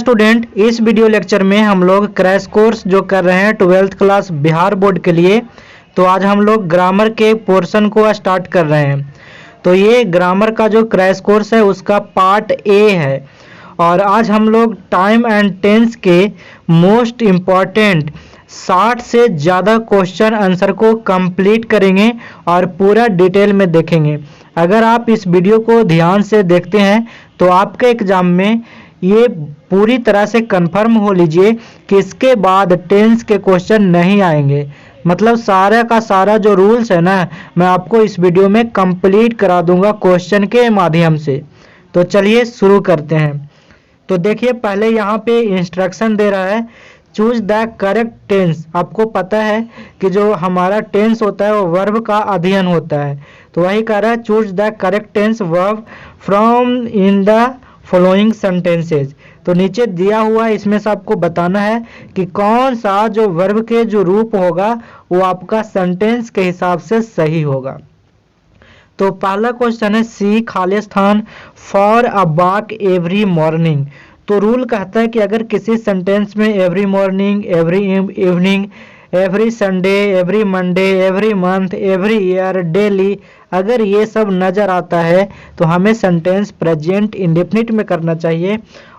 Student, इस video lecture में हम लोग क्रैश कोर्स जो कर रहे हैं 12th क्लास बिहार बोर्ड के लिए। तो आज हम लोग ग्रामर के पोर्शन को स्टार्ट कर रहे हैं। तो ये ग्रामर का जो क्रैश कोर्स है उसका पार्ट ए है और आज हम लोग टाइम एंड टेंस के मोस्ट इम्पॉर्टेंट 60 से ज़्यादा क्वेश्चन आंसर को कंप्लीट करेंगे और पूरा डिटेल में देखेंगे। अगर आप इस वीडियो को ध्यान से देखते हैं तो आपके एग्ज़ाम में ये पूरी तरह से कंफर्म हो लीजिए कि इसके बाद टेंस के क्वेश्चन नहीं आएंगे। मतलब सारा का सारा जो रूल्स है ना, मैं आपको इस वीडियो में कंप्लीट करा दूंगा क्वेश्चन के माध्यम से। तो चलिए शुरू करते हैं। तो देखिए, पहले यहाँ पे इंस्ट्रक्शन दे रहा है, चूज द करेक्ट टेंस। आपको पता है कि जो हमारा टेंस होता है वो वर्ब का अध्ययन होता है। तो वही कह रहा है, choose the correct tense verb from in the following sentences. तो नीचे दिया हुआ है, इसमें से आपको बताना है कि कौन सा जो वर्ब के जो रूप होगा वो आपका सेंटेंस के हिसाब से सही होगा। तो पहला क्वेश्चन है, सी खालिस्तान for a walk every morning. तो रूल कहता है कि अगर किसी सेंटेंस में every morning, every evening, every Sunday, every Monday, every month, every year, daily, अगर ये सब नज़र आता है तो हमें सेंटेंस प्रेजेंट इंडेफिनिट में करना चाहिए।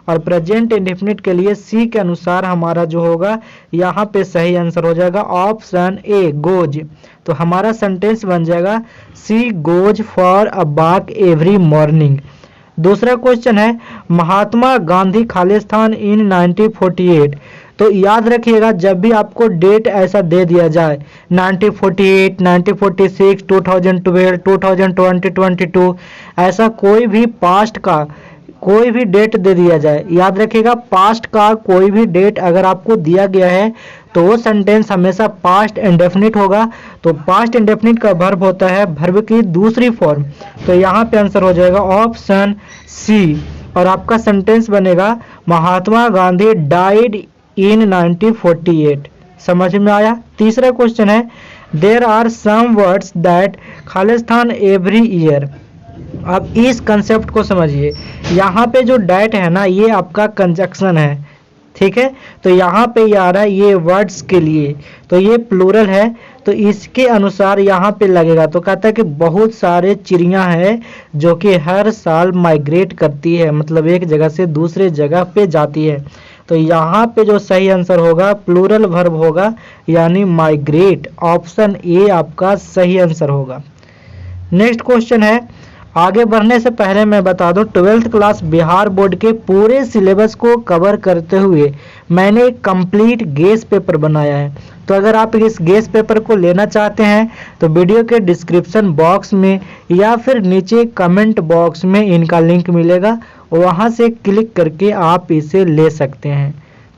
और प्रेजेंट इंडेफिनिट के लिए सी के अनुसार हमारा जो होगा यहाँ पे सही आंसर हो जाएगा ऑप्शन ए, गोज। तो हमारा सेंटेंस बन जाएगा she goes for a walk every morning. दूसरा क्वेश्चन है, महात्मा गांधी खालिस्तान इन 1948। तो याद रखिएगा, जब भी आपको डेट ऐसा दे दिया जाए 1948, 1946, 2012, 2020, 22, ऐसा कोई भी पास्ट का कोई भी डेट दे दिया जाए, याद रखिएगा पास्ट का कोई भी डेट अगर आपको दिया गया है तो वो सेंटेंस हमेशा पास्ट इंडेफिनिट होगा। तो पास्ट इंडेफिनिट का वर्ब होता है वर्ब की दूसरी फॉर्म। तो यहाँ पे आंसर हो जाएगा ऑप्शन सी और आपका सेंटेंस बनेगा महात्मा गांधी डाइड इन 1948। समझ में आया। तीसरा क्वेश्चन है, there are some words that खालिस्तान एवरी ईयर। अब इस कंसेप्ट को समझिए, यहाँ पे जो डैट है ना, ये आपका कंजक्शन है, ठीक है। तो यहाँ पे ये आ रहा है ये वर्ड्स के लिए, तो ये प्लूरल है, तो इसके अनुसार यहाँ पे लगेगा। तो कहता है कि बहुत सारे चिड़ियाँ हैं जो कि हर साल माइग्रेट करती है, मतलब एक जगह से दूसरे जगह पे जाती है। तो यहाँ पे जो सही आंसर होगा प्लूरल वर्ब होगा, यानी माइग्रेट। ऑप्शन ए आपका सही आंसर होगा। नेक्स्ट क्वेश्चन है, आगे बढ़ने से पहले मैं बता दूं 12th क्लास बिहार बोर्ड के पूरे सिलेबस को कवर करते हुए मैंने एक कंप्लीट गेस पेपर बनाया है। तो अगर आप इस गेस पेपर को लेना चाहते हैं तो वीडियो के डिस्क्रिप्शन बॉक्स में या फिर नीचे कमेंट बॉक्स में इनका लिंक मिलेगा, वहां से क्लिक करके आप इसे ले सकते हैं।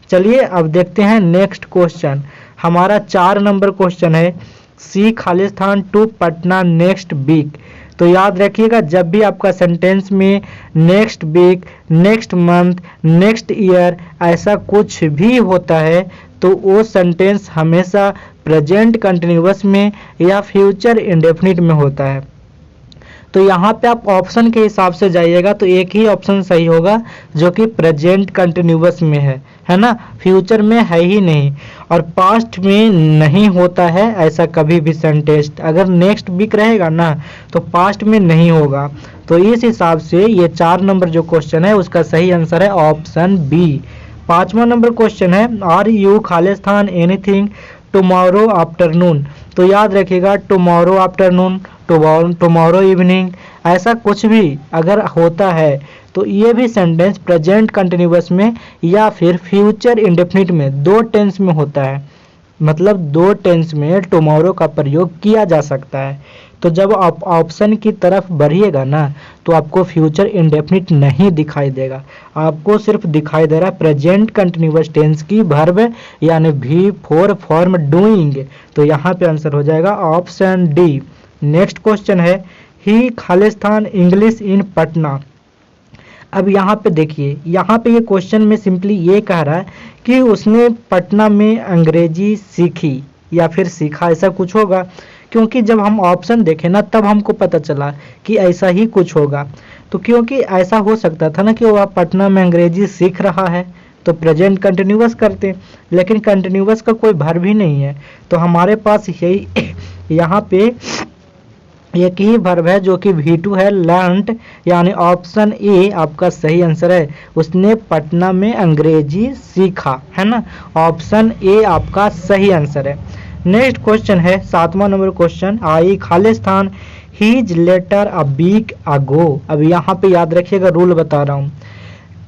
चलिए अब देखते हैं नेक्स्ट क्वेश्चन। हमारा 4 नंबर क्वेश्चन है, सी खालिस्तान टू पटना नेक्स्ट वीक। तो याद रखिएगा, जब भी आपका सेंटेंस में next week, next month, next year ऐसा कुछ भी होता है तो वो सेंटेंस हमेशा प्रेजेंट कंटिन्यूअस में या फ्यूचर इंडेफिनिट में होता है। तो यहाँ पे आप ऑप्शन के हिसाब से जाइएगा तो एक ही ऑप्शन सही होगा जो कि प्रेजेंट कंटिन्यूअस में है ना, फ्यूचर में है ही नहीं। और पास्ट में नहीं होता है ऐसा कभी भी सेंटेंस, अगर नेक्स्ट वीक रहेगा ना तो पास्ट में नहीं होगा। तो इस हिसाब से ये 4 नंबर जो क्वेश्चन है उसका सही आंसर है ऑप्शन बी। 5वां नंबर क्वेश्चन है, आर यू खालिस्तान एनीथिंग टुमारो आफ्टरनून। तो याद रखिएगा टुमारो आफ्टरनून, टुमारो इवनिंग, ऐसा कुछ भी अगर होता है तो ये भी सेंटेंस प्रेजेंट कंटिन्यूअस में या फिर फ्यूचर इंडेफिनिट में 2 टेंस में होता है। मतलब 2 टेंस में टुमारो का प्रयोग किया जा सकता है। तो जब आप ऑप्शन की तरफ बढ़िएगा ना तो आपको फ्यूचर इंडेफिनिट नहीं दिखाई देगा, आपको सिर्फ दिखाई दे रहा है प्रेजेंट कंटिन्यूअस टेंस की वर्ब यानी V4 फॉर्म डूइंग। तो यहाँ पे आंसर हो जाएगा ऑप्शन डी। नेक्स्ट क्वेश्चन है, he Khalistan English in Patna. अब यहाँ पे देखिए, यहाँ पे ये क्वेश्चन में सिंपली ये कह रहा है कि उसने पटना में अंग्रेजी सीखी या फिर सीखा, ऐसा कुछ होगा। क्योंकि जब हम ऑप्शन देखें ना तब हमको पता चला कि ऐसा ही कुछ होगा। तो क्योंकि ऐसा हो सकता था ना कि वह पटना में अंग्रेजी सीख रहा है, तो प्रेजेंट कंटिन्यूअस करते, लेकिन कंटिन्यूअस का कोई वर्ब ही नहीं है, तो हमारे पास यही यहाँ पे एक ही वर्ब है जो कि V2 है, लर्नड, यानी ऑप्शन ए आपका सही आंसर है। उसने पटना में अंग्रेजी सीखा, है ना, ऑप्शन ए आपका सही आंसर है। नेक्स्ट क्वेश्चन है 7वां नंबर क्वेश्चन, आई खालिस्तान his letter a week ago. अब यहाँ पे याद रखिएगा, रूल बता रहा हूँ,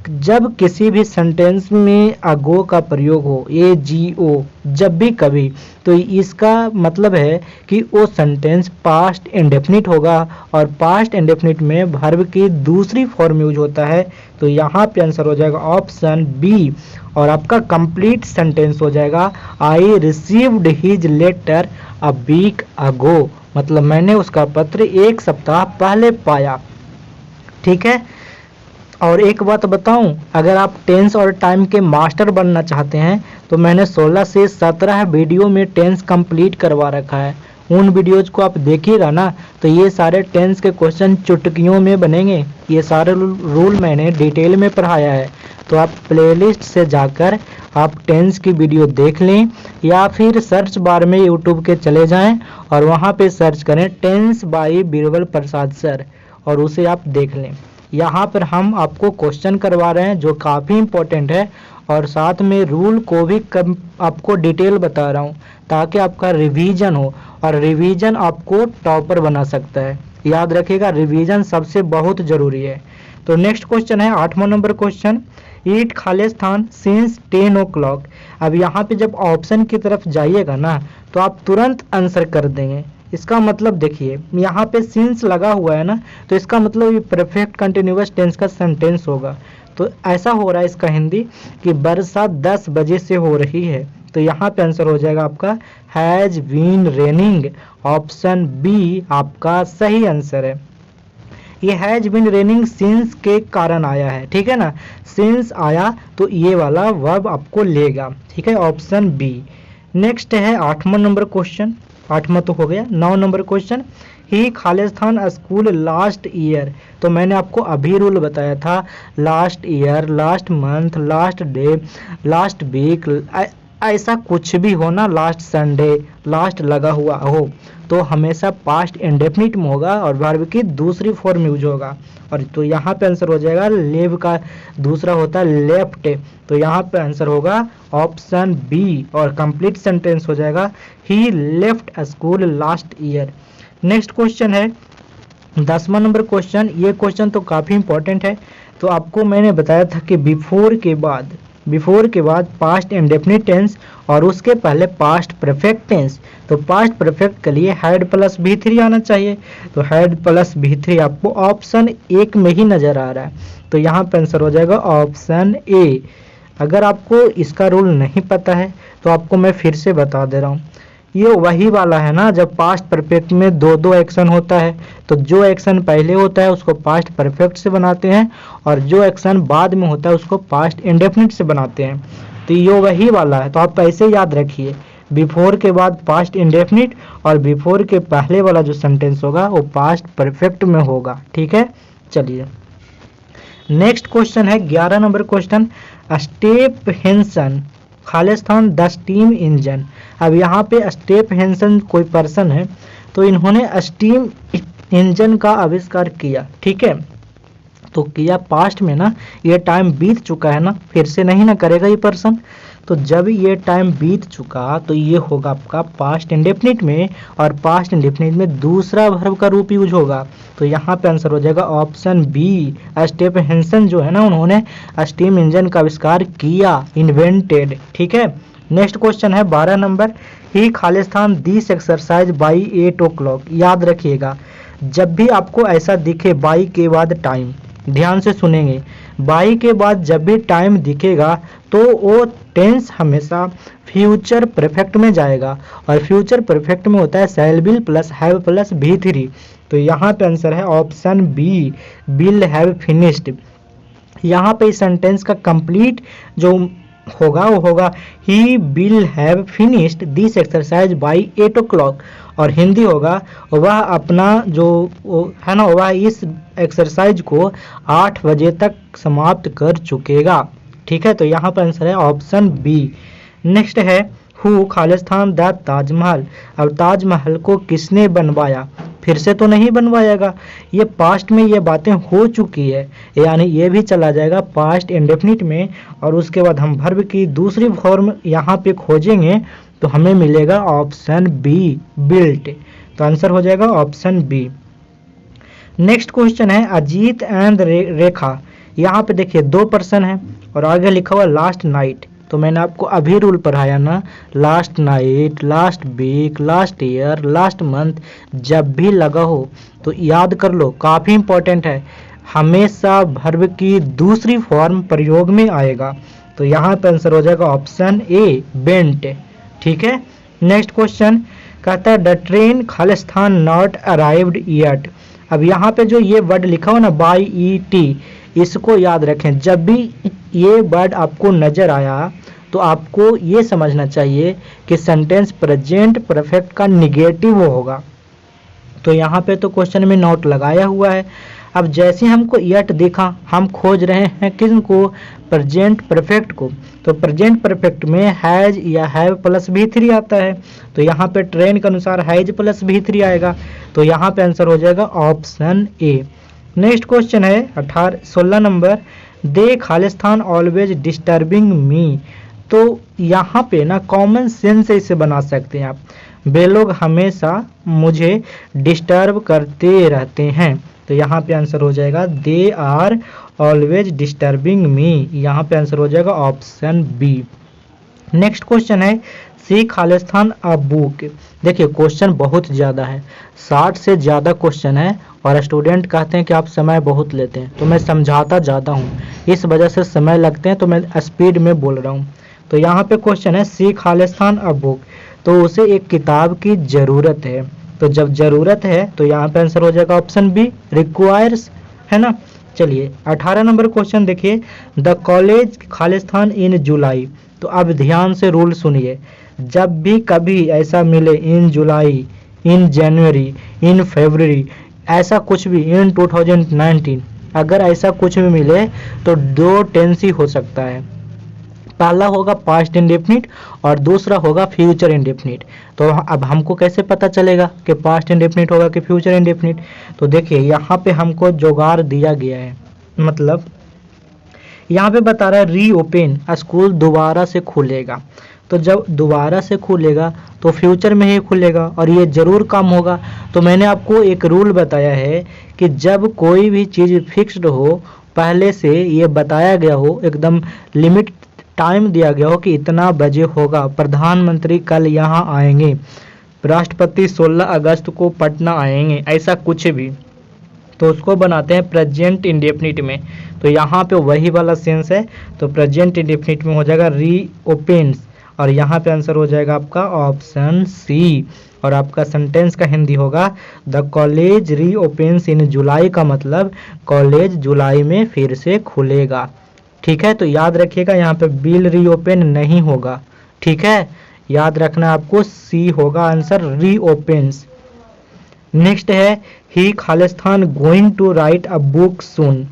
जब किसी भी सेंटेंस में अगो का प्रयोग हो, AGO, जब भी कभी, तो इसका मतलब है कि वो सेंटेंस पास्ट इंडेफिनिट होगा, और पास्ट इंडेफिनिट में वर्ब की दूसरी फॉर्म यूज होता है। तो यहाँ पे आंसर हो जाएगा ऑप्शन बी, और आपका कंप्लीट सेंटेंस हो जाएगा I received his letter a week ago, मतलब मैंने उसका पत्र एक सप्ताह पहले पाया। ठीक है, और एक बात बताऊं, अगर आप टेंस और टाइम के मास्टर बनना चाहते हैं तो मैंने 16 से 17 वीडियो में टेंस कंप्लीट करवा रखा है। उन वीडियोज को आप देखिएगा ना, तो ये सारे टेंस के क्वेश्चन चुटकियों में बनेंगे। ये सारे रूल मैंने डिटेल में पढ़ाया है, तो आप प्लेलिस्ट से जाकर आप टेंस की वीडियो देख लें, या फिर सर्च बार में यूट्यूब के चले जाएं और वहाँ पे सर्च करें tense by Birbal Prasad sir, और उसे आप देख लें। यहाँ पर हम आपको क्वेश्चन करवा रहे हैं जो काफ़ी इम्पोर्टेंट है, और साथ में रूल को भी आपको डिटेल बता रहा हूँ, ताकि आपका रिवीजन हो, और रिवीजन आपको टॉपर बना सकता है। याद रखिएगा, रिवीजन सबसे बहुत ज़रूरी है। तो नेक्स्ट क्वेश्चन है 8वां नंबर क्वेश्चन, ईट खालिस्तान सिंस 10 o'clock। अब यहाँ पे जब ऑप्शन की तरफ जाइएगा ना, तो आप तुरंत आंसर कर देंगे। इसका मतलब देखिए, यहाँ पे सिंस लगा हुआ है ना, तो इसका मतलब ये परफेक्ट कंटिन्यूअस टेंस का सेंटेंस होगा। तो ऐसा हो रहा है इसका हिंदी कि वर्षा 10 बजे से हो रही है, तो यहाँ पे आंसर हो जाएगा आपका has been raining, option B आपका सही आंसर है। ये हैज बीन रेनिंग सिंस के कारण आया है, ठीक है ना, सिंस आया तो ये वाला वर्ब आपको लेगा, ठीक है, ऑप्शन बी। नेक्स्ट है 8वां नंबर क्वेश्चन, 8वां तो हो गया। 9 नंबर क्वेश्चन, ही खालिस्तान स्कूल लास्ट ईयर। तो मैंने आपको अभी रूल बताया था, last year, last month, last day, last week, ऐसा कुछ भी हो ना, लास्ट संडे, लास्ट लगा हुआ हो, तो हमेशा पास्ट इंडेफिनिट में होगा और वर्ब की दूसरी फॉर्म यूज होगा। और तो यहाँ पे आंसर हो जाएगा, लेव का दूसरा होता है लेफ्ट, तो यहाँ पे आंसर होगा ऑप्शन बी, और कंप्लीट सेंटेंस हो जाएगा he left school last year. Next question है 10वां नंबर क्वेश्चन। ये क्वेश्चन तो काफ़ी इंपॉर्टेंट है। तो आपको मैंने बताया था कि बिफोर के बाद पास्ट इंडेफिनिट टेंस और उसके पहले पास्ट परफेक्ट टेंस। तो पास्ट परफेक्ट के लिए हैड प्लस B3 आना चाहिए, तो हैड प्लस B3 आपको ऑप्शन 1 में ही नज़र आ रहा है, तो यहाँ पर आंसर हो जाएगा ऑप्शन ए। अगर आपको इसका रूल नहीं पता है तो आपको मैं फिर से बता दे रहा हूँ, ये वही वाला है ना, जब पास्ट परफेक्ट में दो एक्शन होता है, तो जो एक्शन पहले होता है उसको पास्ट परफेक्ट से बनाते हैं, और जो एक्शन बाद में होता है उसको पास्ट इंडेफिनिट से बनाते हैं। तो ये वही वाला है, तो आप ऐसे याद रखिए, बिफोर के बाद पास्ट इंडेफिनिट और बिफोर के पहले वाला जो सेंटेंस होगा वो पास्ट परफेक्ट में होगा, ठीक है। चलिए नेक्स्ट क्वेश्चन है 11 number question, step Henson Khalistan the steam engine. अब यहाँ पे स्टेप हेंसन कोई पर्सन है, तो इन्होंने स्टीम इंजन का आविष्कार किया, ठीक है, तो किया पास्ट में ना, ये टाइम बीत चुका है ना, फिर से नहीं ना करेगा ये पर्सन। तो जब ये टाइम बीत चुका तो ये होगा आपका पास्ट इंडेफिनिट में, और पास्ट इंडेफिनिट में दूसरा वर्ब का रूप यूज होगा, तो यहाँ पे आंसर हो जाएगा ऑप्शन बी। स्टेप हेंसन जो है ना, उन्होंने स्टीम इंजन का आविष्कार किया, इन्वेंटेड, ठीक है। नेक्स्ट क्वेश्चन है 12 number, he Khalistan this exercise by 8 o'clock। याद रखिएगा, जब भी आपको ऐसा दिखे बाई के बाद टाइम, ध्यान से सुनेंगे, बाई के बाद जब भी टाइम दिखेगा तो वो टेंस हमेशा फ्यूचर परफेक्ट में जाएगा, और फ्यूचर परफेक्ट में होता है shall will plus have plus B3। तो यहाँ पे आंसर है option B, will have finished. यहाँ पे इस सेंटेंस का कंप्लीट जो होगा वो होगा ही will have finished this exercise by 8 o'clock, और हिंदी होगा वह अपना जो है ना, वह इस एक्सरसाइज को 8 बजे तक समाप्त कर चुकेगा। ठीक है, तो यहाँ पर आंसर है ऑप्शन बी। नेक्स्ट है हु खालिस्तान द ताजमहल। अब ताजमहल को किसने बनवाया? फिर से तो नहीं बनवाएगा, ये पास्ट में ये बातें हो चुकी है, यानी ये भी चला जाएगा पास्ट इंडेफिनिट में। और उसके बाद हम वर्ब की दूसरी फॉर्म यहाँ पे खोजेंगे तो हमें मिलेगा ऑप्शन बी, बिल्ट। तो आंसर हो जाएगा ऑप्शन बी। नेक्स्ट क्वेश्चन है अजीत एंड रेखा। यहाँ पे देखिए 2 पर्सन है और आगे लिखा हुआ लास्ट नाइट। तो मैंने आपको अभी रूल पढ़ाया ना, last night, last week, last year, last month, जब भी लगा हो तो याद कर लो, काफ़ी इंपॉर्टेंट है। हमेशा वर्ब की दूसरी फॉर्म प्रयोग में आएगा। तो यहाँ पे आंसर हो जाएगा ऑप्शन ए, बेंट। ठीक है, नेक्स्ट क्वेश्चन कहता है the train Khalistan not arrived yet. अब यहाँ पे जो ये वर्ड लिखा हो ना बाई ई टी, इसको याद रखें। जब भी ये वर्ड आपको नजर आया तो आपको ये समझना चाहिए कि सेंटेंस प्रेजेंट परफेक्ट का निगेटिव होगा। तो यहाँ पे तो क्वेश्चन में नोट लगाया हुआ है। अब जैसे हमको यट देखा, हम खोज रहे हैं किनको? प्रेजेंट परफेक्ट को। तो प्रेजेंट परफेक्ट में हैज या हैव प्लस भी3 आता है। तो यहाँ पे ट्रेन के अनुसार हैज प्लस भी3 आएगा। तो यहाँ पे आंसर हो जाएगा ऑप्शन ए। नेक्स्ट क्वेश्चन है 16 नंबर, दे खालिस्तान ऑलवेज डिस्टर्बिंग मी। तो यहाँ पे ना कॉमन सेंस से इसे बना सकते हैं आप, वे लोग हमेशा मुझे डिस्टर्ब करते रहते हैं। तो यहाँ पे आंसर हो जाएगा they are always disturbing me. यहाँ पे आंसर हो जाएगा ऑप्शन बी। नेक्स्ट क्वेश्चन है सी खालिस्तान अ बुक। देखिए क्वेश्चन बहुत ज़्यादा है, 60 से ज़्यादा क्वेश्चन है और स्टूडेंट कहते हैं कि आप समय बहुत लेते हैं, तो मैं समझाता ज़्यादा हूँ, इस वजह से समय लगते हैं, तो मैं स्पीड में बोल रहा हूँ। तो यहाँ पे क्वेश्चन है सी खालिस्तान अ बुक, तो उसे एक किताब की ज़रूरत है। तो जब ज़रूरत है तो यहाँ पे आंसर हो जाएगा ऑप्शन बी, रिक्वायर्स, है ना। चलिए 18 नंबर क्वेश्चन देखिए, द कॉलेज खालिस्तान इन जुलाई। तो अब ध्यान से रूल सुनिए, जब भी कभी ऐसा मिले इन जुलाई, इन जनवरी, इन फरवरी, ऐसा कुछ भी इन 2019, अगर ऐसा कुछ भी मिले तो 2 टेंस ही हो सकता है। पहला होगा पास्ट इंडेफिनिट और दूसरा होगा फ्यूचर इंडेफिनिट। तो अब हमको कैसे पता चलेगा कि पास्ट इंडेफिनिट होगा कि फ्यूचर इंडेफिनिट? तो देखिए यहाँ पे हमको जुगाड़ दिया गया है, मतलब यहाँ पे बता रहा है रीओपन, स्कूल दोबारा से खुलेगा। तो जब दोबारा से खुलेगा तो फ्यूचर में ही खुलेगा और ये ज़रूर काम होगा। तो मैंने आपको एक रूल बताया है कि जब कोई भी चीज़ फिक्स्ड हो, पहले से ये बताया गया हो, एकदम लिमिट टाइम दिया गया हो कि इतना बजे होगा, प्रधानमंत्री कल यहाँ आएंगे, राष्ट्रपति 16 अगस्त को पटना आएंगे, ऐसा कुछ भी, तो उसको बनाते हैं प्रेजेंट इंडेफिनिट में। तो यहाँ पे वही वाला सेंस है, तो प्रेजेंट इंडेफिनिट में हो जाएगा रीओपन्स और यहाँ पे आंसर हो जाएगा आपका ऑप्शन सी। और आपका सेंटेंस का हिंदी होगा द कॉलेज रीओपन्स इन जुलाई, का मतलब कॉलेज जुलाई में फिर से खुलेगा। ठीक है, तो याद रखिएगा यहाँ पे विल रीओपन नहीं होगा। ठीक है, याद रखना आपको, सी होगा आंसर, रीओपन्स। नेक्स्ट है ही खालिस्तान going to write a book soon.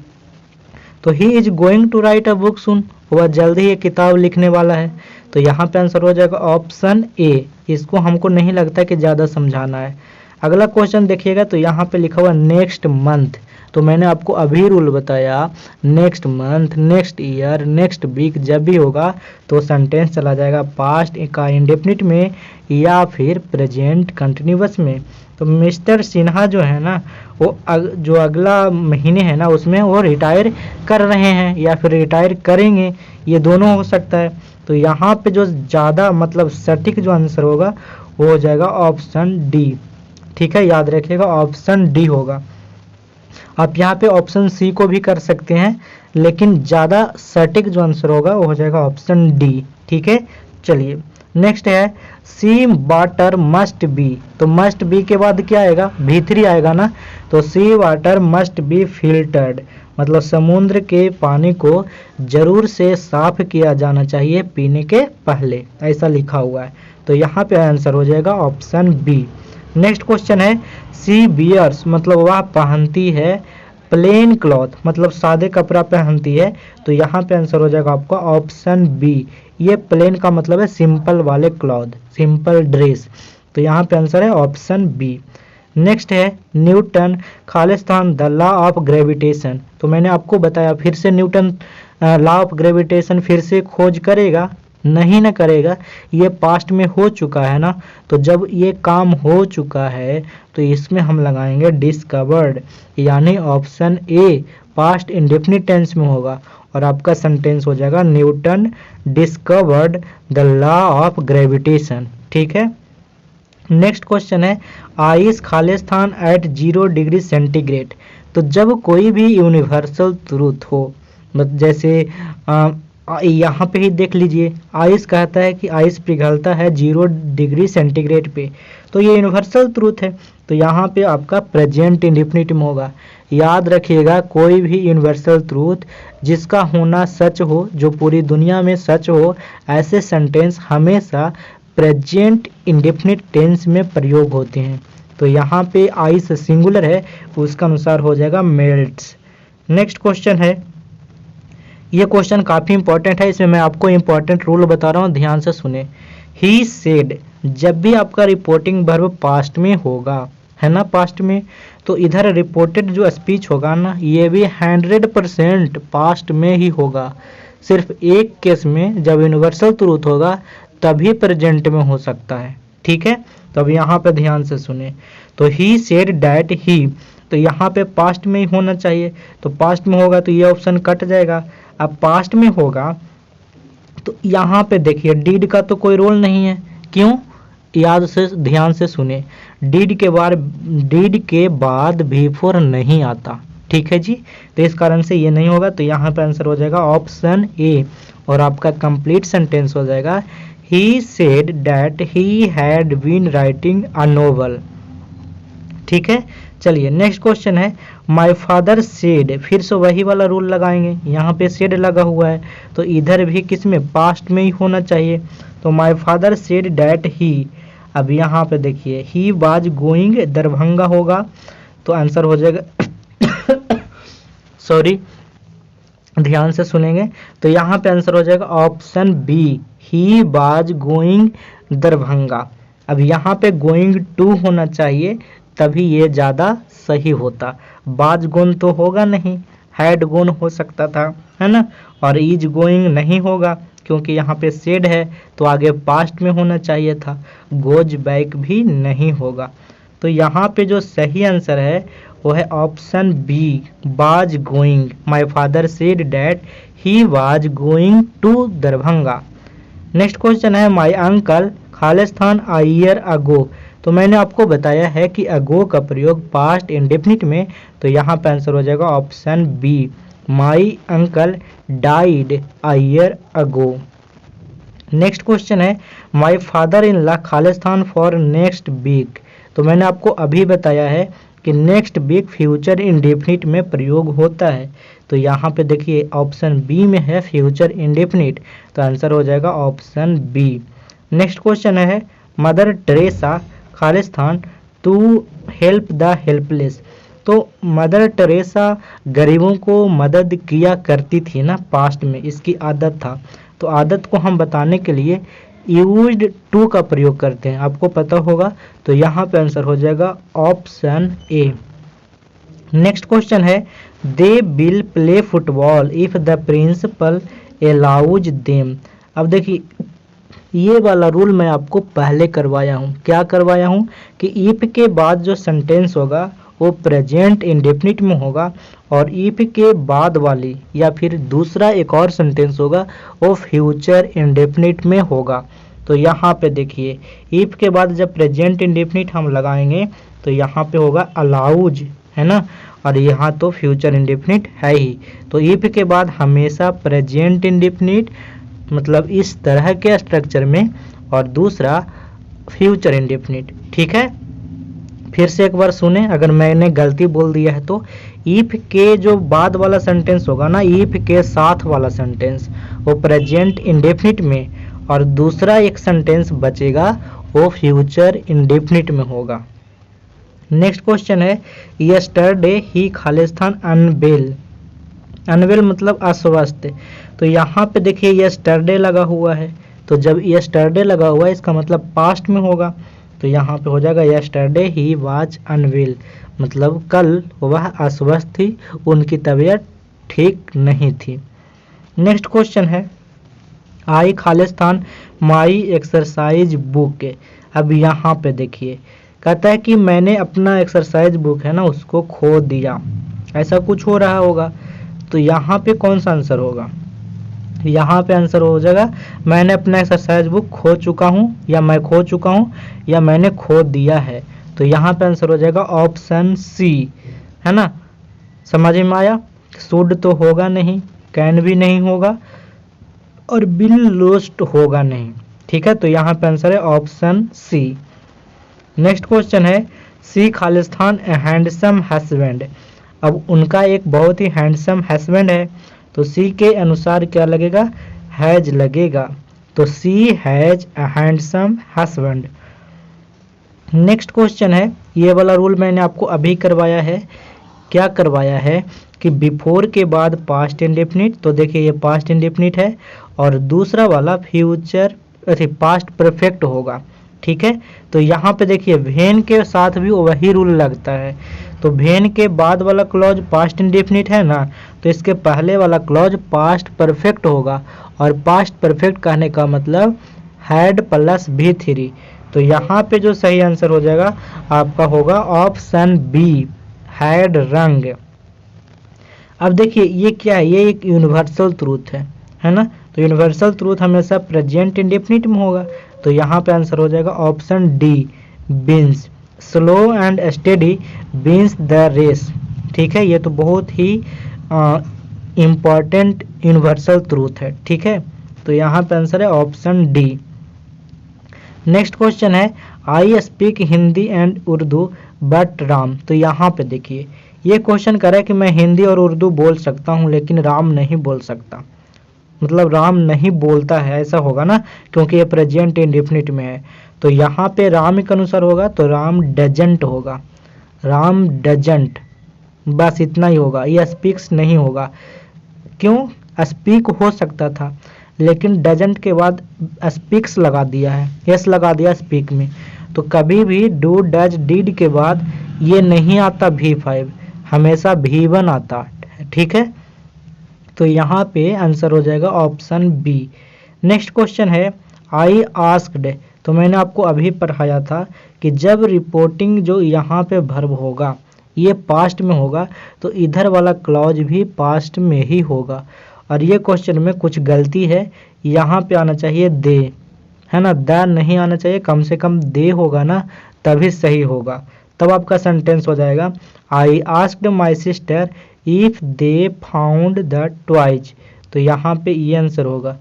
तो he is going to write a book soon, वह जल्द ही एक किताब लिखने वाला है। तो यहाँ पे आंसर हो जाएगा ऑप्शन ए। इसको हमको नहीं लगता कि ज़्यादा समझाना है। अगला क्वेश्चन देखिएगा, तो यहाँ पे लिखा हुआ नेक्स्ट मंथ। तो मैंने आपको अभी रूल बताया, next month, next year, next week जब भी होगा तो सेंटेंस चला जाएगा पास्ट का इंडेफिनिट में या फिर प्रेजेंट कंटिन्यूअस में। तो मिस्टर सिन्हा जो है ना, वो जो अगला महीने है ना उसमें वो रिटायर कर रहे हैं या फिर रिटायर करेंगे, ये दोनों हो सकता है। तो यहाँ पे जो ज़्यादा मतलब सटीक जो आंसर होगा वो हो जाएगा ऑप्शन डी। ठीक है, याद रखिएगा ऑप्शन डी होगा। आप यहाँ पे ऑप्शन सी को भी कर सकते हैं, लेकिन ज़्यादा सटीक जो आंसर होगा वो हो जाएगा ऑप्शन डी। ठीक है, चलिए नेक्स्ट है सी वाटर मस्ट बी। तो मस्ट बी के बाद क्या आएगा? भी3 आएगा ना। तो सी वाटर मस्ट बी फिल्टर्ड, मतलब समुद्र के पानी को जरूर से साफ किया जाना चाहिए पीने के पहले, ऐसा लिखा हुआ है। तो यहाँ पे आंसर हो जाएगा ऑप्शन बी। नेक्स्ट क्वेश्चन है सी बियर्स, मतलब वह पहनती है प्लेन क्लॉथ मतलब सादे कपड़ा पहनती है, तो यहाँ पे आंसर हो जाएगा आपका ऑप्शन बी। ये प्लेन का मतलब है सिंपल वाले क्लॉथ, सिंपल ड्रेस, तो यहाँ पे आंसर है ऑप्शन बी। नेक्स्ट है Newton Khalistan the law of gravitation. तो मैंने आपको बताया फिर से न्यूटन लॉ ऑफ ग्रेविटेशन फिर से खोज करेगा? नहीं ना करेगा, ये पास्ट में हो चुका है ना। तो जब ये काम हो चुका है तो इसमें हम लगाएंगे डिस्कवर्ड, यानी option A past indefinite tense में होगा और आपका सेंटेंस हो जाएगा Newton discovered the law of gravitation. ठीक है। नेक्स्ट क्वेश्चन है आइस खालिस्तान एट 0 डिग्री सेंटीग्रेड। तो जब कोई भी यूनिवर्सल ट्रूथ हो, जैसे यहाँ पे ही देख लीजिए, आइस कहता है कि आइस पिघलता है 0 डिग्री सेंटीग्रेड पे, तो ये यूनिवर्सल ट्रूथ है, तो यहाँ पे आपका प्रेजेंट इंडेफिनिट में होगा। याद रखिएगा कोई भी यूनिवर्सल ट्रूथ जिसका होना सच हो, जो पूरी दुनिया में सच हो, ऐसे सेंटेंस हमेशा प्रेजेंट इंडेफिनिट टेंस में प्रयोग होते हैं। तो यहाँ पे आइस सिंगुलर है, उसका अनुसार हो जाएगा मेल्ट्स। नेक्स्ट क्वेश्चन है, ये क्वेश्चन काफ़ी इंपॉर्टेंट है, इसमें मैं आपको इंपॉर्टेंट रूल बता रहा हूँ, ध्यान से सुने। ही सेड, जब भी आपका रिपोर्टिंग वर्ब पास्ट में होगा, है ना, पास्ट में, तो इधर रिपोर्टेड जो स्पीच होगा ना, ये भी 100% पास्ट में ही होगा। सिर्फ एक केस में जब यूनिवर्सल ट्रूथ होगा तभी प्रेजेंट में हो सकता है। ठीक है, तो अब यहाँ पे ध्यान से सुने। तो ही सेड डैट ही, तो यहाँ पे पास्ट में ही होना चाहिए, तो पास्ट में होगा तो ये ऑप्शन कट जाएगा। अब पास्ट में होगा तो यहाँ पे देखिए डीड का तो कोई रोल नहीं है, क्यों? याद से ध्यान से सुने, डीड के बाद बिफोर नहीं आता। ठीक है जी, तो इस कारण से ये नहीं होगा, तो यहाँ पे आंसर हो जाएगा ऑप्शन ए और आपका कंप्लीट सेंटेंस हो जाएगा he said that he had been writing a novel. ठीक है, चलिए नेक्स्ट क्वेश्चन है माय फादर सेड। फिर से वही वाला रूल लगाएंगे, यहाँ पे सेड लगा हुआ है तो इधर भी किस में, पास्ट में ही होना चाहिए। तो माय फादर सेड डैट ही, अब यहाँ पे देखिए ही वाज गोइंग दरभंगा होगा, तो आंसर हो जाएगा सॉरी ध्यान से सुनेंगे, तो यहाँ पे आंसर हो जाएगा option B he was going Darbhanga. अब यहाँ पे गोइंग टू होना चाहिए तभी ये ज़्यादा सही होता, बाज गोन तो होगा नहीं, हैड गोन हो सकता था, है ना, और इज गोइंग नहीं होगा क्योंकि यहाँ पे सेड है तो आगे पास्ट में होना चाहिए था, गोज बैक भी नहीं होगा। तो यहाँ पे जो सही आंसर है वो है option B was going. My father said that he was going to Darbhanga. Next question है माय अंकल खालिस्तान अ ईयर अगो। तो मैंने आपको बताया है कि अगो का प्रयोग पास्ट इंडेफिनिट में, तो यहाँ पे आंसर हो जाएगा option B my uncle died a year ago. Next question है माय फादर इन लॉ खालिस्तान फॉर नेक्स्ट वीक। तो मैंने आपको अभी बताया है कि नेक्स्ट वीक फ्यूचर इंडेफिनिट में प्रयोग होता है, तो यहाँ पे देखिए ऑप्शन बी में है फ्यूचर इंडेफिनिट, तो आंसर हो जाएगा ऑप्शन बी। नेक्स्ट क्वेश्चन है मदर टेरेसा खालिस्तान टू हेल्प द हेल्पलेस। तो मदर टेरेसा गरीबों को मदद किया करती थी ना, पास्ट में इसकी आदत था, तो आदत को हम बताने के लिए यूज्ड टू का प्रयोग करते हैं, आपको पता होगा, तो यहाँ पे आंसर हो जाएगा ऑप्शन ए। नेक्स्ट क्वेश्चन है they will play football if the principal allows them. अब देखिए ये वाला रूल मैं आपको पहले करवाया हूँ, क्या करवाया हूँ कि इफ के बाद जो सेंटेंस होगा वो प्रेजेंट इंडेफिनिट में होगा और इफ के बाद वाली या फिर दूसरा एक और सेंटेंस होगा वो फ्यूचर इंडेफिनिट में होगा। तो यहाँ पे देखिए इफ के बाद जब प्रेजेंट इंडेफिनिट हम लगाएंगे तो यहाँ पे होगा अलाउज, है ना, और यहाँ तो फ्यूचर इंडेफिनिट है ही, तो इफ के बाद हमेशा प्रेजेंट इंडेफिनिट मतलब इस तरह के स्ट्रक्चर में और दूसरा फ्यूचर इंडेफिनिट। ठीक है, फिर से एक बार सुने, अगर मैंने गलती बोल दिया है तो इफ के जो बाद वाला सेंटेंस होगा ना, इफ के साथ वाला सेंटेंस वो प्रेजेंट इंडेफिनिट में और दूसरा एक सेंटेंस बचेगा वो फ्यूचर इंडेफिनिट में होगा। नेक्स्ट क्वेश्चन है यस्टरडे ही खालिस्तान अनवेल। अनवेल मतलब अस्वस्थ। तो यहाँ पे देखिए यस्टरडे लगा हुआ है, तो जब यस्टरडे लगा हुआ है इसका मतलब पास्ट में होगा, तो यहाँ पे हो जाएगा यस्टरडे ही वाज अनवेल, मतलब कल वह अस्वस्थ थी, उनकी तबीयत ठीक नहीं थी। नेक्स्ट क्वेश्चन है I Khalistan my exercise book. अब यहाँ पे देखिए कहता है कि मैंने अपना एक्सरसाइज बुक है ना उसको खो दिया, ऐसा कुछ हो रहा होगा। तो यहाँ पे कौन सा आंसर होगा? यहाँ पे आंसर हो जाएगा मैंने अपना एक्सरसाइज बुक खो चुका हूँ, या मैं खो चुका हूँ, या मैंने खो दिया है। तो यहाँ पे आंसर हो जाएगा ऑप्शन सी, है ना। समझ में आया? शुड तो होगा नहीं, कैन भी नहीं होगा, और बिल लोस्ट होगा नहीं। ठीक है, तो यहाँ पे आंसर है ऑप्शन सी। नेक्स्ट क्वेश्चन है she Khalistan A handsome husband. अब उनका एक बहुत ही हैंडसम हस्बैंड है, तो सी के अनुसार क्या लगेगा? हैज लगेगा, तो she has a handsome husband. Next question है, ये वाला रूल मैंने आपको अभी करवाया है। क्या करवाया है कि बिफोर के बाद पास्ट इंडेफिनिट, तो देखिए ये पास्ट इंडेफिनिट है, और दूसरा वाला फ्यूचर पास्ट परफेक्ट होगा। ठीक है, तो यहाँ पे देखिए वेन के साथ भी वही रूल लगता है। तो वेन के बाद वाला क्लॉज पास्ट इंडेफिनिट है ना, तो इसके पहले वाला क्लॉज पास्ट परफेक्ट होगा, और पास्ट परफेक्ट कहने का मतलब हैड प्लस V3। तो यहाँ पे जो सही आंसर हो जाएगा आपका होगा ऑप्शन बी, हैड रंग। अब देखिए ये क्या है? ये एक यूनिवर्सल ट्रूथ है ना। तो यूनिवर्सल ट्रूथ हमेशा प्रेजेंट इंडेफिनिट में होगा, तो यहाँ पे आंसर हो जाएगा option D, wins slow and steady wins the race. ठीक है, ये तो बहुत ही इम्पॉर्टेंट यूनिवर्सल ट्रूथ है। ठीक है, तो यहाँ पे आंसर है ऑप्शन डी। नेक्स्ट क्वेश्चन है I speak Hindi and Urdu but Ram. तो यहाँ पे देखिए ये क्वेश्चन कर रहा है कि मैं हिंदी और उर्दू बोल सकता हूँ लेकिन राम नहीं बोल सकता, मतलब राम नहीं बोलता है, ऐसा होगा ना, क्योंकि ये प्रेजेंट इंडेफिनिट में है। तो यहाँ पे राम के अनुसार होगा, तो राम डजंट होगा, राम डजंट, बस इतना ही होगा। ये स्पीक्स नहीं होगा, क्यों? स्पीक हो सकता था, लेकिन डजंट के बाद स्पीक्स लगा दिया है, यस लगा दिया स्पीक में। तो कभी भी डू डज डिड के बाद ये नहीं आता V5, हमेशा V1 आता है। ठीक है, तो यहाँ पे आंसर हो जाएगा ऑप्शन बी। नेक्स्ट क्वेश्चन है आई आस्क्ड। तो मैंने आपको अभी पढ़ाया था कि जब रिपोर्टिंग जो यहाँ पे वर्ब होगा ये पास्ट में होगा, तो इधर वाला क्लॉज भी पास्ट में ही होगा। और ये क्वेश्चन में कुछ गलती है, यहाँ पे आना चाहिए दे, है ना, द नहीं आना चाहिए, कम से कम दे होगा ना, तभी सही होगा, तब आपका सेंटेंस हो जाएगा I asked my sister if they found the toys. तो यहाँ पे ये आंसर होगा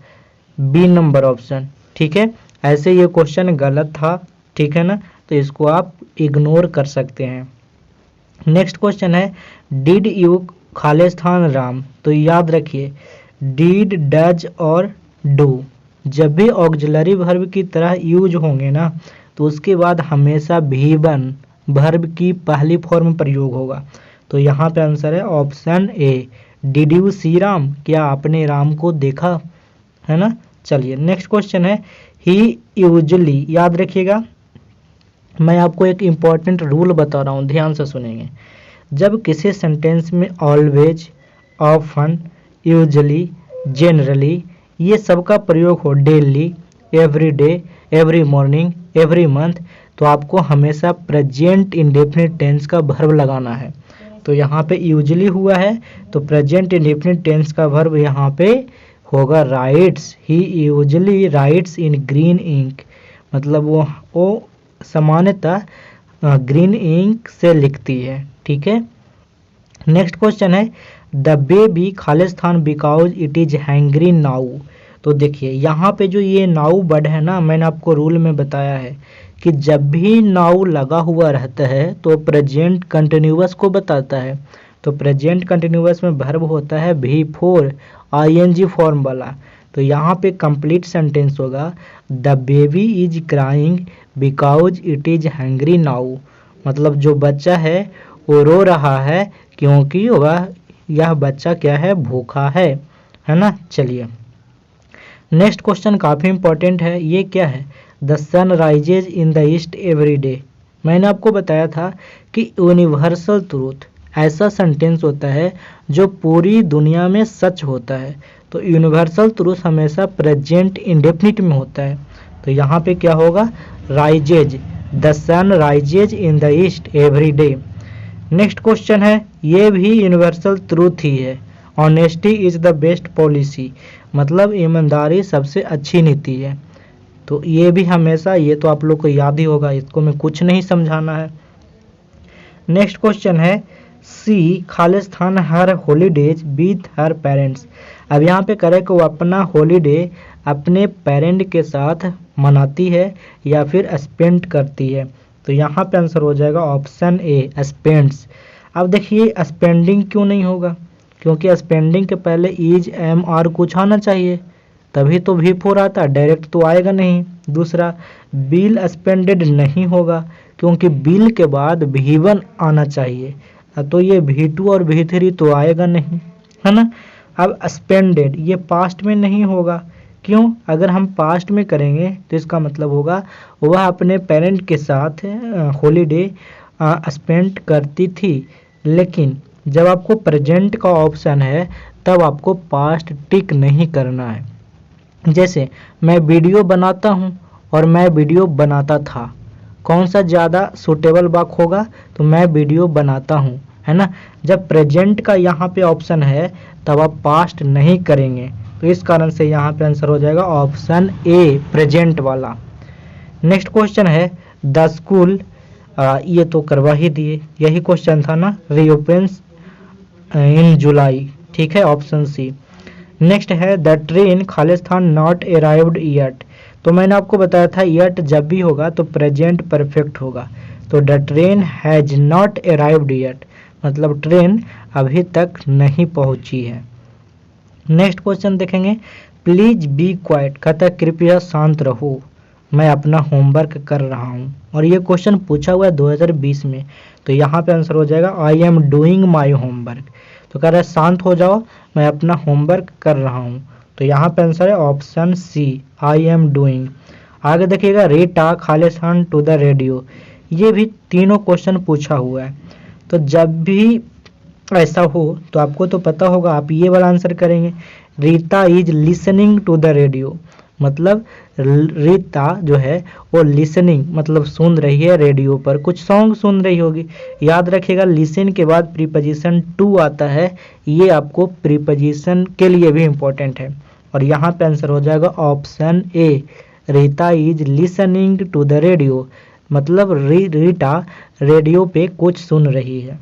बी नंबर ऑप्शन। ठीक है, ऐसे ये क्वेश्चन गलत था, ठीक है ना, तो इसको आप इग्नोर कर सकते हैं। नेक्स्ट क्वेश्चन है डिड यू खालिस्तान राम। तो याद रखिए डिड डज और डू जब भी ऑक्सिलरी वर्ब की तरह यूज होंगे ना, तो उसके बाद हमेशा V1 वर्ब की पहली फॉर्म प्रयोग होगा। तो यहाँ पे आंसर है option A, did you see Ram, क्या आपने राम को देखा, है ना। चलिए नेक्स्ट क्वेश्चन है ही यूजुअली। याद रखिएगा मैं आपको एक इम्पॉर्टेंट रूल बता रहा हूँ, ध्यान से सुनेंगे। जब किसी सेंटेंस में ऑलवेज, ऑफन, यूजुअली, जनरली ये सब का प्रयोग हो, daily, every day, every morning, every month, तो आपको हमेशा प्रेजेंट इंडेफिनिट टेंस का वर्ब लगाना है। तो यहाँ पे यूजुअली हुआ है, तो प्रेजेंट इंडेफिनिट टेंस का वर्ब यहाँ पे होगा writes. He usually writes in green ink, मतलब वो सामान्यतः ग्रीन इंक से लिखती है। ठीक है, नेक्स्ट क्वेश्चन है the baby Khalistan because it is hangry now. तो देखिए यहाँ पे जो ये नाउ वर्ड है ना, मैंने आपको रूल में बताया है कि जब भी नाउ लगा हुआ रहता है तो प्रेजेंट कंटिन्यूअस को बताता है। तो प्रेजेंट कंटिन्यूअस में वर्ब होता है V4 ING फॉर्म वाला। तो यहाँ पे कंप्लीट सेंटेंस होगा the baby is crying because it is hangry now, मतलब जो बच्चा है वो रो रहा है क्योंकि यह बच्चा क्या है, भूखा है ना। चलिए नेक्स्ट क्वेश्चन काफ़ी इंपॉर्टेंट है। ये क्या है, the sun rises in the east every day. मैंने आपको बताया था कि यूनिवर्सल ट्रूथ ऐसा सेंटेंस होता है जो पूरी दुनिया में सच होता है। तो यूनिवर्सल ट्रूथ हमेशा प्रेजेंट इंडेफिनिट में होता है। तो यहाँ पे क्या होगा, rises, the sun rises in the east every day. Next question है, ये भी यूनिवर्सल ट्रूथ ही है, honesty is the best policy, मतलब ईमानदारी सबसे अच्छी नीति है। तो ये भी हमेशा, ये तो आप लोग को याद ही होगा, इसको मैं कुछ नहीं समझाना है। नेक्स्ट क्वेश्चन है, she Khalistan her holidays with her parents. अब यहाँ पे करें कि वो अपना हॉलीडे अपने पेरेंट के साथ मनाती है या फिर स्पेंड करती है। तो यहाँ पे आंसर हो जाएगा ऑप्शन ए, स्पेंड्स। अब देखिए स्पेंडिंग क्यों नहीं होगा, क्योंकि स्पेंडिंग के पहले इज एम आर कुछ आना चाहिए, तभी तो V4 आता, डायरेक्ट तो आएगा नहीं। दूसरा, बिल स्पेंडेड नहीं होगा क्योंकि बिल के बाद V1 आना चाहिए, तो ये V2 और V3 तो आएगा नहीं, है ना। अब स्पेंडेड ये पास्ट में नहीं होगा, क्यों, अगर हम पास्ट में करेंगे तो इसका मतलब होगा वह अपने पेरेंट के साथ हॉलीडे स्पेंड करती थी। लेकिन जब आपको प्रेजेंट का ऑप्शन है तब आपको पास्ट टिक नहीं करना है। जैसे मैं वीडियो बनाता हूँ और मैं वीडियो बनाता था, कौन सा ज़्यादा सूटेबल वाक्य होगा, तो मैं वीडियो बनाता हूँ, है ना। जब प्रेजेंट का यहाँ पे ऑप्शन है तब आप पास्ट नहीं करेंगे, तो इस कारण से यहाँ पे आंसर हो जाएगा ऑप्शन ए, प्रेजेंट वाला। नेक्स्ट क्वेश्चन है, द स्कूल, ये तो करवा ही दिए, यही क्वेश्चन था ना, रीओपन्स इन जुलाई, ठीक है, ऑप्शन सी। नेक्स्ट है, the train Khalistan not arrived yet. तो मैंने आपको बताया था येट जब भी होगा तो प्रेजेंट परफेक्ट होगा, तो the train has not arrived yet, मतलब ट्रेन अभी तक नहीं पहुंची है। नेक्स्ट क्वेश्चन देखेंगे, प्लीज बी क्वाइट, कहता है कृपया शांत रहो, मैं अपना होमवर्क कर रहा हूँ। और ये क्वेश्चन पूछा हुआ है 2020 में, तो यहाँ पे आंसर हो जाएगा आई एम डूइंग माई होमवर्क। तो कह रहा है शांत हो जाओ, मैं अपना होमवर्क कर रहा हूँ, तो यहाँ पे आंसर है option C, I am doing. आगे देखिएगा, रीटा खालिस्तान टू द रेडियो, ये भी तीनों क्वेश्चन पूछा हुआ है। तो जब भी ऐसा हो तो आपको तो पता होगा, आप ये वाला आंसर करेंगे, Rita is listening to the radio, मतलब रीता जो है वो लिसनिंग मतलब सुन रही है रेडियो पर, कुछ सॉन्ग सुन रही होगी। याद रखिएगा लिसन के बाद प्रीपोजिशन टू आता है, ये आपको प्रीपोजिशन के लिए भी इम्पोर्टेंट है। और यहाँ पे आंसर हो जाएगा option A, Rita is listening to the radio, मतलब रीटा रेडियो पे कुछ सुन रही है।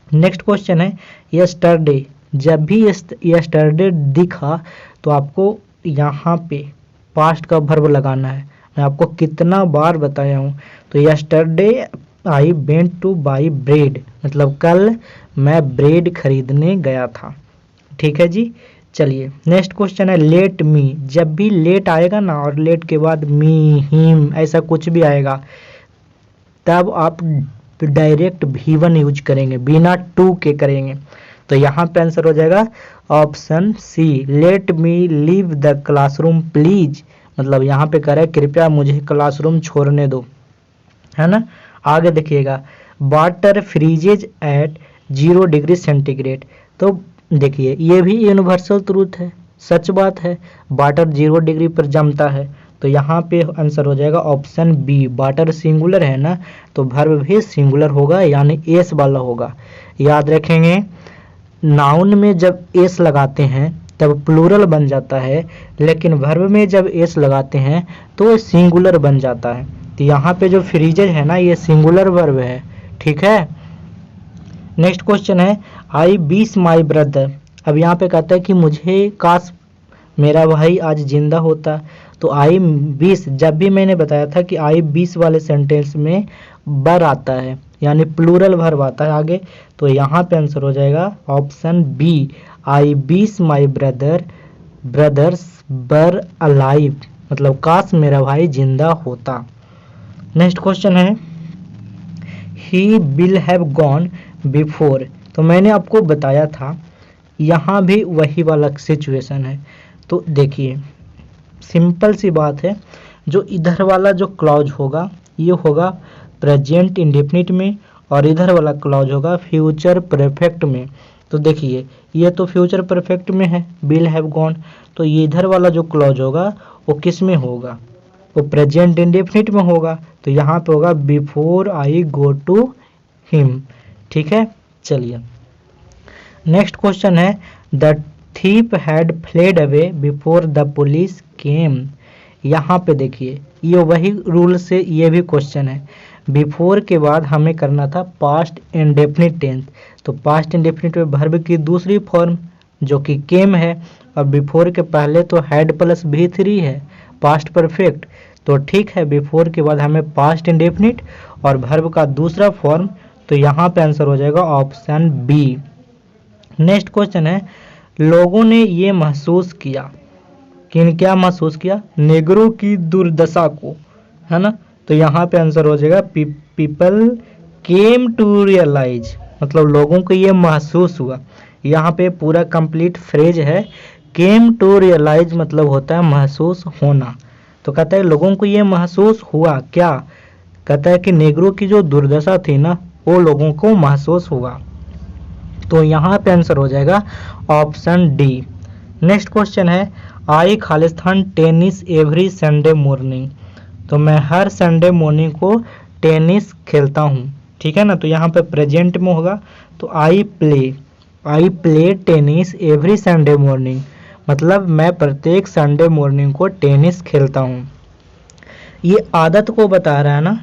नेक्स्ट क्वेश्चन है, यस्टरडे, जब भी यस्टरडे दिखा तो आपको यहाँ पे पास्ट का वर्ब लगाना है। मैं आपको कितना बार बताया हूँ। तो yesterday I went two by bread, मतलब कल मैं ब्रेड खरीदने गया था, ठीक है जी। चलिए नेक्स्ट क्वेश्चन है, लेट मी, जब भी लेट आएगा ना और लेट के बाद मी, हिम, ऐसा कुछ भी आएगा, तब आप डायरेक्ट V1 यूज करेंगे, बिना टू के करेंगे। तो यहाँ पे आंसर हो जाएगा option C, let me leave the classroom please, मतलब यहाँ पे कह रहा है कृपया मुझे क्लासरूम छोड़ने दो, है ना। आगे देखिएगा, water freezes at 0 degree centigrade. तो देखिए ये भी यूनिवर्सल ट्रूथ है, सच बात है, वाटर 0 डिग्री पर जमता है। तो यहाँ पे आंसर हो जाएगा ऑप्शन बी, वाटर सिंगुलर है ना, तो वर्ब भी सिंगुलर होगा, यानी एस वाला होगा। याद रखेंगे नाउन में जब एस लगाते हैं तब प्लूरल बन जाता है, लेकिन वर्ब में जब एस लगाते हैं तो सिंगुलर बन जाता है। तो यहाँ पे जो फ्रीजेज है ना, ये सिंगुलर वर्ब है, ठीक है। नेक्स्ट क्वेश्चन है, आई विश माई ब्रदर। अब यहाँ पे कहता है कि मुझे काश मेरा भाई आज जिंदा होता। तो आई विश, जब भी मैंने बताया था कि आई विश वाले सेंटेंस में बर आता है, यानी प्लूरल वर्ब आता है आगे, तो यहाँ पे आंसर हो जाएगा option B, I wish my brothers were alive, मतलब काश मेरा भाई जिंदा होता। नेक्स्ट क्वेश्चन है, he will have gone before, तो मैंने आपको बताया था यहाँ भी वही वाला सिचुएशन है। तो देखिए सिंपल सी बात है, जो इधर वाला जो क्लॉज होगा ये होगा प्रेजेंट इंडेफिनिट में, और इधर वाला क्लॉज होगा फ्यूचर परफेक्ट में। तो देखिए ये तो फ्यूचर परफेक्ट में है विल हैव गॉन, तो ये इधर वाला जो क्लॉज होगा वो किस में होगा, वो प्रेजेंट इंडेफिनिट में होगा। तो यहाँ पे होगा before I go to him. ठीक है, चलिए नेक्स्ट क्वेश्चन है the thief had fled away before the police came. यहाँ पे देखिए ये वही रूल से ये भी क्वेश्चन है, बिफोर के बाद हमें करना था पास्ट इंडेफिनिट टेंस, तो पास्ट इंडेफिनिट में वर्ब की दूसरी फॉर्म जो कि केम है, और बिफोर के पहले तो हैड प्लस V3 है पास्ट परफेक्ट। तो ठीक है, बिफोर के बाद हमें पास्ट इंडेफिनिट और वर्ब का दूसरा फॉर्म, तो यहाँ पे आंसर हो जाएगा ऑप्शन बी। नेक्स्ट क्वेश्चन है लोगों ने ये महसूस किया, क्या महसूस किया, नेगरों की दुर्दशा को, है ना। तो यहाँ पे आंसर हो जाएगा पीपल केम टू रियलाइज, मतलब लोगों को ये महसूस हुआ। यहाँ पे पूरा कंप्लीट फ्रेज है, केम टू रियलाइज मतलब होता है महसूस होना। तो कहता है लोगों को ये महसूस हुआ, क्या कहता है कि नेगरों की जो दुर्दशा थी ना वो लोगों को महसूस हुआ। तो यहाँ पे आंसर हो जाएगा ऑप्शन डी। नेक्स्ट क्वेश्चन है आई खालिस्तान टेनिस एवरी संडे मॉर्निंग, तो मैं हर संडे मॉर्निंग को टेनिस खेलता हूँ। ठीक है ना, तो यहाँ पे प्रेजेंट में होगा, तो I play tennis every Sunday morning, मतलब मैं प्रत्येक संडे मॉर्निंग को टेनिस खेलता हूँ। ये आदत को बता रहा है ना,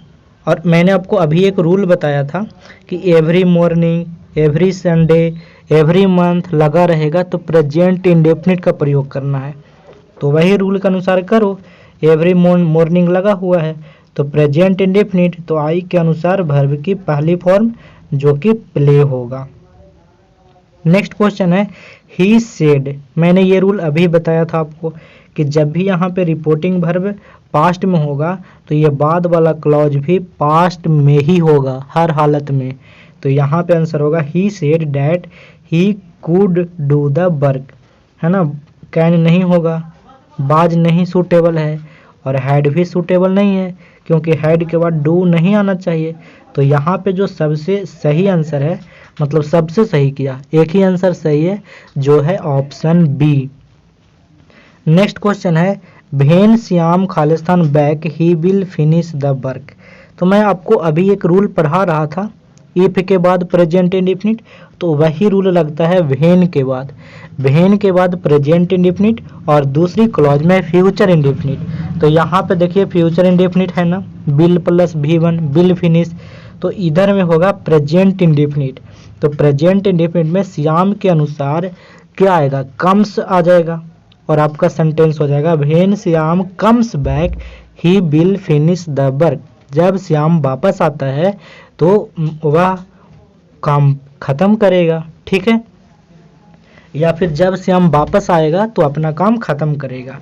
और मैंने आपको अभी एक रूल बताया था कि every morning, every Sunday, every month लगा रहेगा तो प्रेजेंट इंडेफिनिट का प्रयोग करना है। तो वही रूल के अनुसार करो, एवरी मॉर्निंग लगा हुआ है तो प्रेजेंट इंडेफिनिट, तो आई के अनुसार वर्ब की पहली फॉर्म जो कि प्ले होगा। नेक्स्ट क्वेश्चन है ही सेड, मैंने ये रूल अभी बताया था आपको कि जब भी यहाँ पे रिपोर्टिंग वर्ब पास्ट में होगा तो ये बाद वाला क्लॉज भी पास्ट में ही होगा हर हालत में। तो यहाँ पे आंसर होगा he said that he could do the work, है ना। कैन नहीं होगा, बाज नहीं सूटेबल है, और हैड भी सूटेबल नहीं है क्योंकि हैड के बाद डू नहीं आना चाहिए। तो यहाँ पे जो सबसे सही आंसर है, मतलब सबसे सही किया, एक ही आंसर सही है जो है ऑप्शन बी। नेक्स्ट क्वेश्चन है भेन श्याम खालिस्तान back he will finish the work, तो मैं आपको अभी एक रूल पढ़ा रहा था इफ के बाद प्रेजेंट इंडेफिनिट, तो वही रूल लगता है वेन के बाद, वेन के बाद प्रेजेंट इंडेफिनिट और दूसरी क्लॉज में फ्यूचर इंडेफिनिट। तो यहाँ पे देखिए फ्यूचर इंडेफिनिट है ना, will plus V1 will finish, तो इधर में होगा प्रेजेंट इंडेफिनिट। तो प्रेजेंट इंडेफिनिट में श्याम के अनुसार क्या आएगा, कम्स आ जाएगा, और आपका सेंटेंस हो जाएगा when Shyam comes back he will finish the work, जब श्याम वापस आता है तो वह काम खत्म करेगा। ठीक है, या फिर जब श्याम वापस आएगा तो अपना काम खत्म करेगा।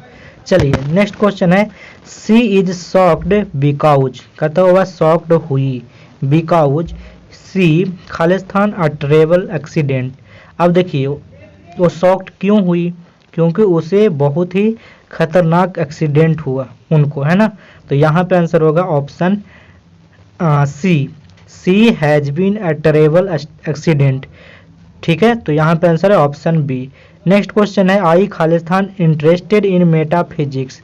चलिए नेक्स्ट क्वेश्चन है सी इज शॉक्ड बिकॉज, कहता हुआ शॉक्ड हुई बिकॉज सी खालिस्तान अ ट्रेवल एक्सीडेंट। अब देखिए वो शॉक्ड क्यों हुई, क्योंकि उसे बहुत ही खतरनाक एक्सीडेंट हुआ उनको, है ना। तो यहाँ पे आंसर होगा option C has been a terrible accident. ठीक है, तो यहाँ पे आंसर है ऑप्शन बी। नेक्स्ट क्वेश्चन है I Khalistan interested in metaphysics,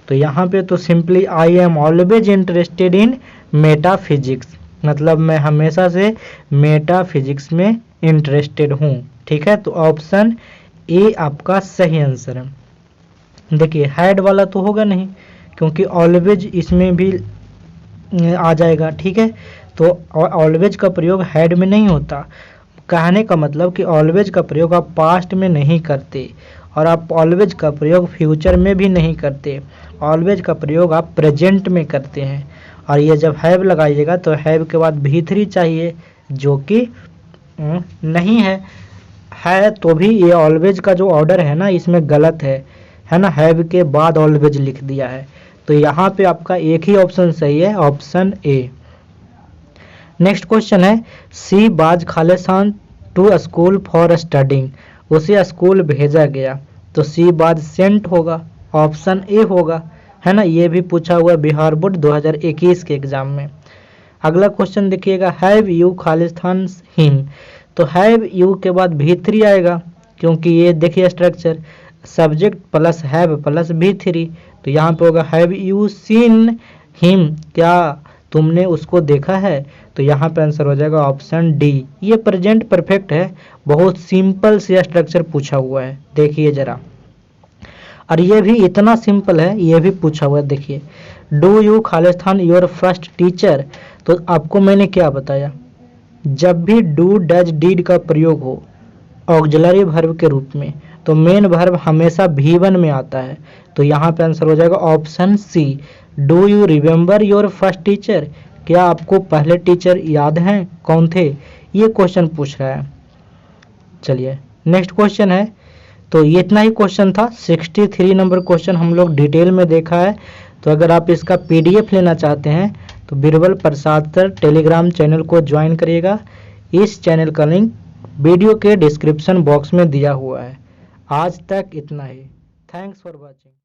तो यहाँ पे तो simply I am always interested in metaphysics, मतलब मैं हमेशा से मेटाफिजिक्स में इंटरेस्टेड हूँ। ठीक है, तो ऑप्शन ए आपका सही आंसर है। देखिए हैड वाला तो होगा नहीं क्योंकि ऑलवेज इसमें भी आ जाएगा। ठीक है, तो ऑलवेज का प्रयोग हैड में नहीं होता, कहने का मतलब कि ऑलवेज का प्रयोग आप पास्ट में नहीं करते, और आप ऑलवेज का प्रयोग फ्यूचर में भी नहीं करते, ऑलवेज का प्रयोग आप प्रेजेंट में करते हैं। और ये जब हैव लगाइएगा तो हैव के बाद V3 चाहिए जो कि नहीं है तो भी ये ऑलवेज का जो ऑर्डर है ना इसमें गलत है ना, हैव के बाद ऑलवेज लिख दिया है। तो यहाँ पे आपका एक ही ऑप्शन सही है, ऑप्शन ए। नेक्स्ट क्वेश्चन है सी बाज खालिस्तान टू स्कूल फॉर स्टडिंग, उसे स्कूल भेजा गया, तो सी बाज सेंट होगा, ऑप्शन ए होगा, है ना। ये भी पूछा हुआ है बिहार बोर्ड 2021 के एग्जाम में। अगला क्वेश्चन देखिएगा हैव यू खालिस्तान हिम, तो हैव यू के बाद V3 आएगा, क्योंकि ये देखिए structure subject plus have plus V3, तो यहाँ पे होगा हैव यू सीन हिम, क्या तुमने उसको देखा है, तो यहाँ पे आंसर हो जाएगा ऑप्शन डी। ये प्रेजेंट परफेक्ट है, बहुत सिंपल सा स्ट्रक्चर पूछा हुआ है, देखिए जरा। और ये भी इतना सिंपल है, ये भी पूछा हुआ है, देखिए do you Khalistan your first teacher, तो आपको मैंने क्या बताया, जब भी डू डज डीड का प्रयोग हो ऑक्सिलरी वर्ब के रूप में, तो मेन वर्ब हमेशा V1 में आता है, तो यहाँ पे आंसर हो जाएगा option C. Do you remember your first teacher, क्या आपको पहले टीचर याद हैं, कौन थे, ये क्वेश्चन पूछ रहा है। चलिए नेक्स्ट क्वेश्चन है, तो ये इतना ही क्वेश्चन था। 63 नंबर क्वेश्चन हम लोग डिटेल में देखा है, तो अगर आप इसका PDF लेना चाहते हैं तो Birbal Prasad sir Telegram channel को ज्वाइन करिएगा। इस चैनल का लिंक वीडियो के डिस्क्रिप्शन बॉक्स में दिया हुआ है। आज तक इतना ही। Thanks for watching.